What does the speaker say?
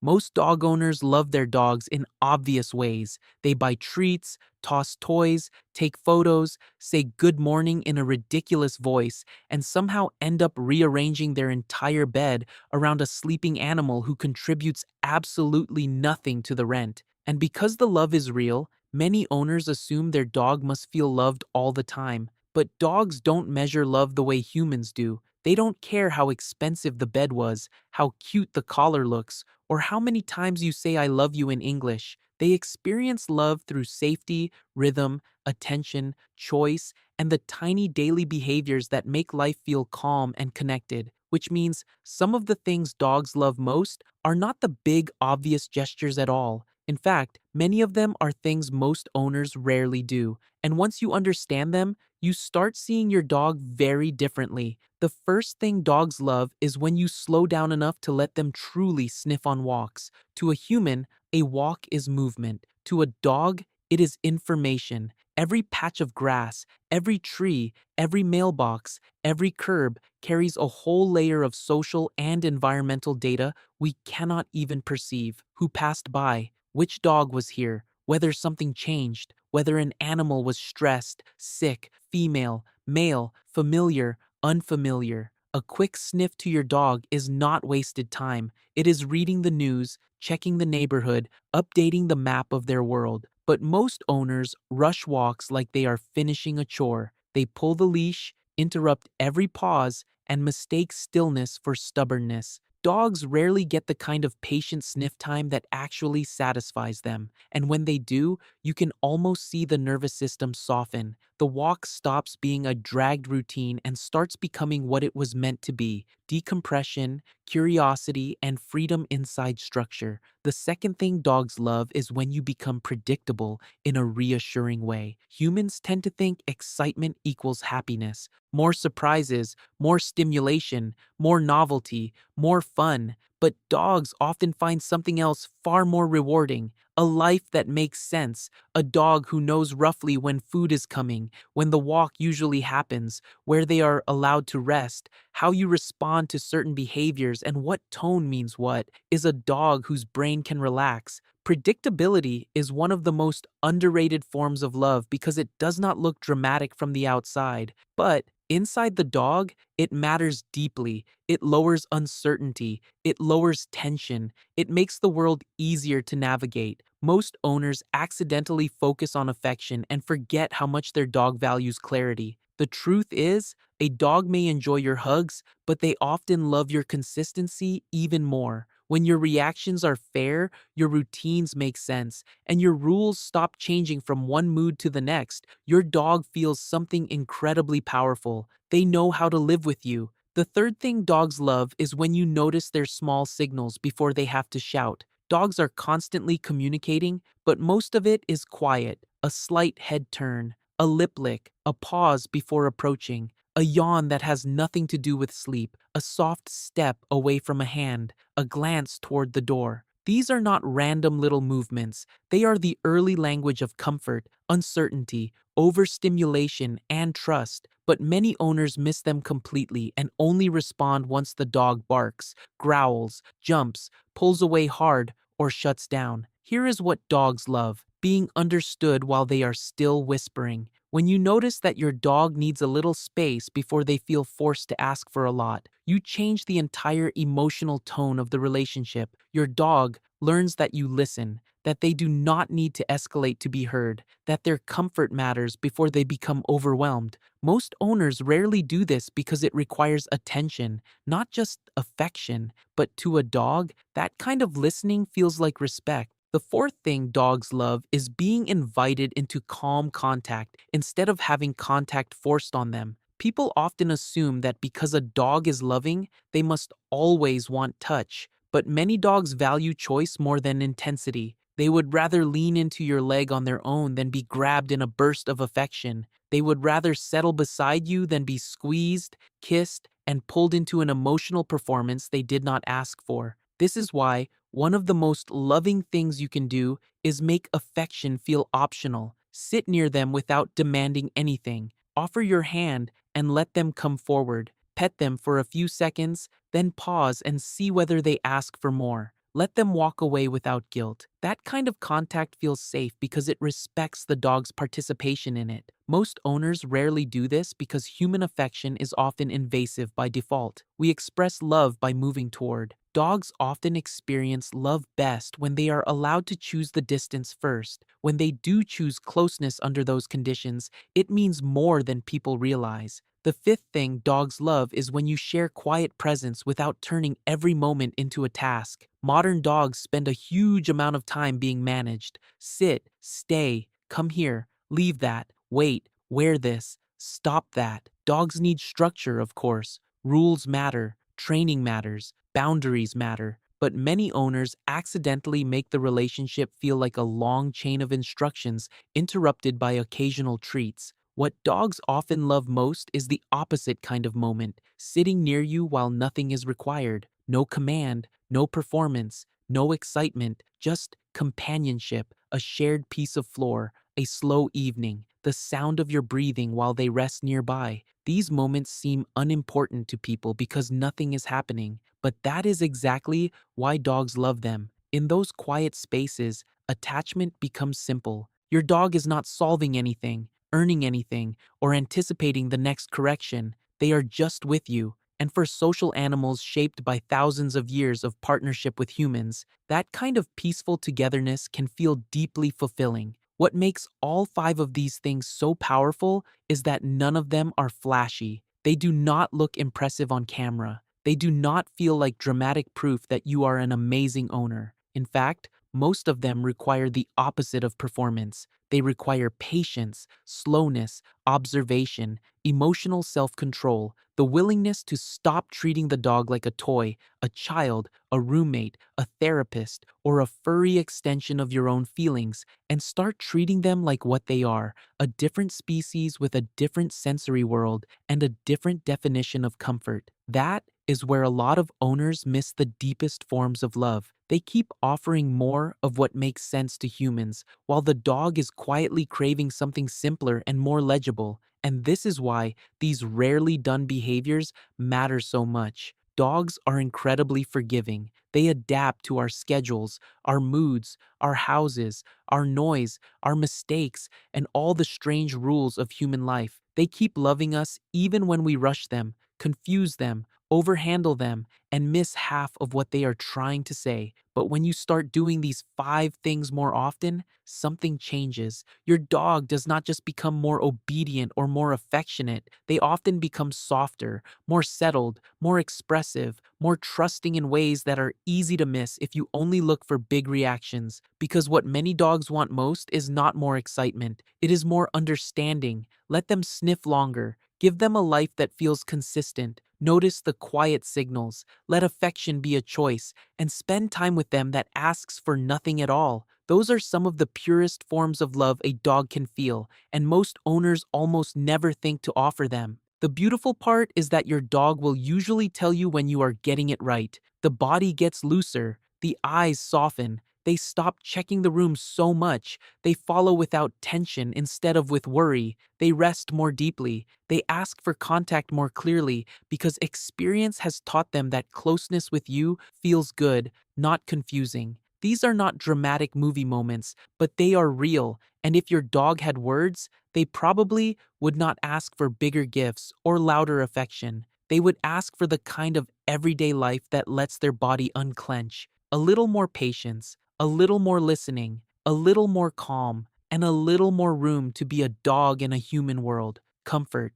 Most dog owners love their dogs in obvious ways. They buy treats, toss toys, take photos, say good morning in a ridiculous voice, and somehow end up rearranging their entire bed around a sleeping animal who contributes absolutely nothing to the rent. And because the love is real, many owners assume their dog must feel loved all the time. But dogs don't measure love the way humans do. They don't care how expensive the bed was, how cute the collar looks, or how many times you say I love you in English. They experience love through safety, rhythm, attention, choice, and the tiny daily behaviors that make life feel calm and connected. Which means some of the things dogs love most are not the big, obvious gestures at all. In fact, many of them are things most owners rarely do. And once you understand them, you start seeing your dog very differently. The first thing dogs love is when you slow down enough to let them truly sniff on walks. To a human, a walk is movement. To a dog, it is information. Every patch of grass, every tree, every mailbox, every curb carries a whole layer of social and environmental data we cannot even perceive. Who passed by? Which dog was here? Whether something changed? Whether an animal was stressed, sick, female, male, familiar, unfamiliar. A quick sniff to your dog is not wasted time. It is reading the news, checking the neighborhood, updating the map of their world. But most owners rush walks like they are finishing a chore. They pull the leash, interrupt every pause, and mistake stillness for stubbornness. Dogs rarely get the kind of patient sniff time that actually satisfies them. And when they do, you can almost see the nervous system soften. The walk stops being a dragged routine and starts becoming what it was meant to be: decompression, curiosity, and freedom inside structure. The second thing dogs love is when you become predictable in a reassuring way. Humans tend to think excitement equals happiness. More surprises, more stimulation, more novelty, more fun. But dogs often find something else far more rewarding: a life that makes sense, a dog who knows roughly when food is coming, when the walk usually happens, where they are allowed to rest, how you respond to certain behaviors, and what tone means what, is a dog whose brain can relax. Predictability is one of the most underrated forms of love because it does not look dramatic from the outside, but inside the dog, it matters deeply. It lowers uncertainty, it lowers tension, it makes the world easier to navigate. Most owners accidentally focus on affection and forget how much their dog values clarity. The truth is, a dog may enjoy your hugs, but they often love your consistency even more. When your reactions are fair, your routines make sense, and your rules stop changing from one mood to the next, your dog feels something incredibly powerful. They know how to live with you. The third thing dogs love is when you notice their small signals before they have to shout. Dogs are constantly communicating, but most of it is quiet: a slight head turn, a lip lick, a pause before approaching, a yawn that has nothing to do with sleep, a soft step away from a hand, a glance toward the door. These are not random little movements. They are the early language of comfort, uncertainty, overstimulation, and trust. But many owners miss them completely and only respond once the dog barks, growls, jumps, pulls away hard, or shuts down. Here is what dogs love: being understood while they are still whispering. When you notice that your dog needs a little space before they feel forced to ask for a lot, you change the entire emotional tone of the relationship. Your dog learns that you listen, that they do not need to escalate to be heard, that their comfort matters before they become overwhelmed. Most owners rarely do this because it requires attention, not just affection. But to a dog, that kind of listening feels like respect. The fourth thing dogs love is being invited into calm contact instead of having contact forced on them. People often assume that because a dog is loving, they must always want touch. But many dogs value choice more than intensity. They would rather lean into your leg on their own than be grabbed in a burst of affection. They would rather settle beside you than be squeezed, kissed, and pulled into an emotional performance they did not ask for. This is why one of the most loving things you can do is make affection feel optional. Sit near them without demanding anything. Offer your hand and let them come forward. Pet them for a few seconds, then pause and see whether they ask for more. Let them walk away without guilt. That kind of contact feels safe because it respects the dog's participation in it. Most owners rarely do this because human affection is often invasive by default. We express love by moving toward. Dogs often experience love best when they are allowed to choose the distance first. When they do choose closeness under those conditions, it means more than people realize. The fifth thing dogs love is when you share quiet presence without turning every moment into a task. Modern dogs spend a huge amount of time being managed. Sit, stay, come here, leave that, wait, wear this, stop that. Dogs need structure, of course. Rules matter, training matters, boundaries matter. But many owners accidentally make the relationship feel like a long chain of instructions interrupted by occasional treats. What dogs often love most is the opposite kind of moment, sitting near you while nothing is required. No command, no performance, no excitement, just companionship, a shared piece of floor, a slow evening, the sound of your breathing while they rest nearby. These moments seem unimportant to people because nothing is happening, but that is exactly why dogs love them. In those quiet spaces, attachment becomes simple. Your dog is not solving anything, earning anything, or anticipating the next correction. They are just with you. And for social animals shaped by thousands of years of partnership with humans, that kind of peaceful togetherness can feel deeply fulfilling. What makes all five of these things so powerful is that none of them are flashy. They do not look impressive on camera. They do not feel like dramatic proof that you are an amazing owner. In fact, most of them require the opposite of performance. They require patience, slowness, observation, emotional self-control, the willingness to stop treating the dog like a toy, a child, a roommate, a therapist, or a furry extension of your own feelings, and start treating them like what they are, a different species with a different sensory world and a different definition of comfort. That is where a lot of owners miss the deepest forms of love. They keep offering more of what makes sense to humans, while the dog is quietly craving something simpler and more legible. And this is why these rarely done behaviors matter so much. Dogs are incredibly forgiving. They adapt to our schedules, our moods, our houses, our noise, our mistakes, and all the strange rules of human life. They keep loving us even when we rush them, confuse them, overhandle them, and miss half of what they are trying to say. But when you start doing these five things more often, something changes. Your dog does not just become more obedient or more affectionate, they often become softer, more settled, more expressive, more trusting in ways that are easy to miss if you only look for big reactions. Because what many dogs want most is not more excitement, it is more understanding. Let them sniff longer. Give them a life that feels consistent. Notice the quiet signals. Let affection be a choice, and spend time with them that asks for nothing at all. Those are some of the purest forms of love a dog can feel, and most owners almost never think to offer them. The beautiful part is that your dog will usually tell you when you are getting it right. The body gets looser, the eyes soften, they stop checking the room so much, they follow without tension instead of with worry, they rest more deeply, they ask for contact more clearly because experience has taught them that closeness with you feels good, not confusing. These are not dramatic movie moments, but they are real, and if your dog had words, they probably would not ask for bigger gifts or louder affection. They would ask for the kind of everyday life that lets their body unclench. A little more patience, a little more listening, a little more calm, and a little more room to be a dog in a human world. Comfort.